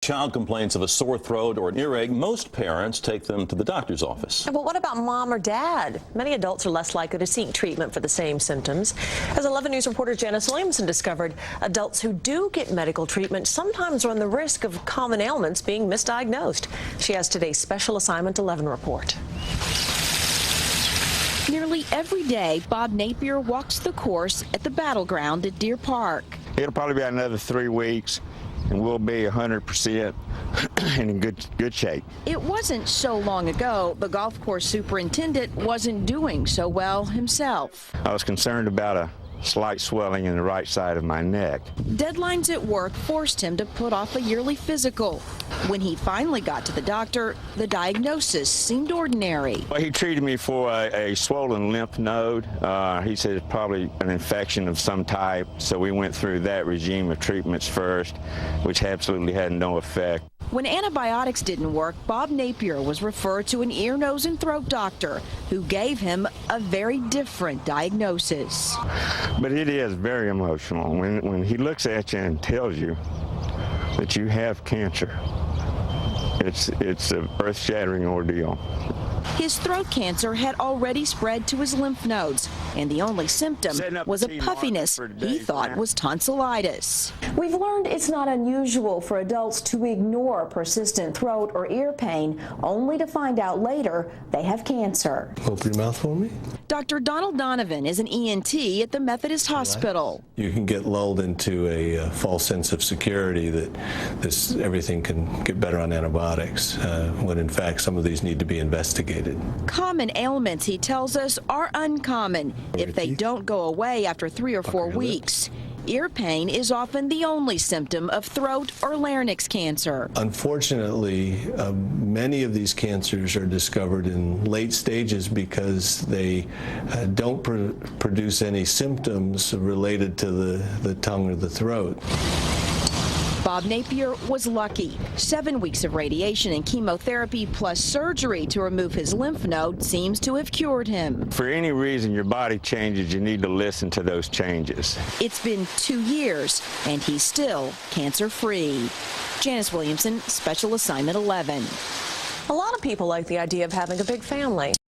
Child complains of a sore throat or an earache, most parents take them to the doctor's office. But what about mom or dad? Many adults are less likely to seek treatment for the same symptoms. As 11 News reporter Janice Williamson discovered, adults who do get medical treatment sometimes run the risk of common ailments being misdiagnosed. She has today's Special Assignment 11 report. Nearly every day, Bob Napier walks the course at the battleground at Deer Park. It'll probably be another 3 weeks, and we'll be 100% and in good shape. It wasn't so long ago the golf course superintendent wasn't doing so well himself. I was concerned about a slight swelling in the right side of my neck. Deadlines at work forced him to put off a yearly physical. When he finally got to the doctor, the diagnosis seemed ordinary. Well, he treated me for a swollen lymph node. He said it's probably an infection of some type, so we went through that regime of treatments first, which absolutely had no effect. When antibiotics didn't work, Bob Napier was referred to an ear, nose, and throat doctor who gave him a very different diagnosis. But it is very emotional when he looks at you and tells you that you have cancer. It's an earth-shattering ordeal. His throat cancer had already spread to his lymph nodes, and the only symptom was a puffiness he thought was tonsillitis. We've learned it's not unusual for adults to ignore persistent throat or ear pain, only to find out later they have cancer. Open your mouth for me. Dr. Donald Donovan is an ENT at the Methodist Hospital. You can get lulled into a false sense of security that everything can get better on antibiotics, when in fact some of these need to be investigated. Common ailments, he tells us, are uncommon if they don't go away after 3 or 4 weeks. Ear pain is often the only symptom of throat or larynx cancer. Unfortunately, many of these cancers are discovered in late stages because they don't produce any symptoms related to the tongue or the throat. Bob Napier was lucky. 7 weeks of radiation and chemotherapy plus surgery to remove his lymph node seems to have cured him. For any reason your body changes, you need to listen to those changes. It's been 2 years, and he's still cancer-free. Janice Williamson, Special Assignment 11. A lot of people like the idea of having a big family.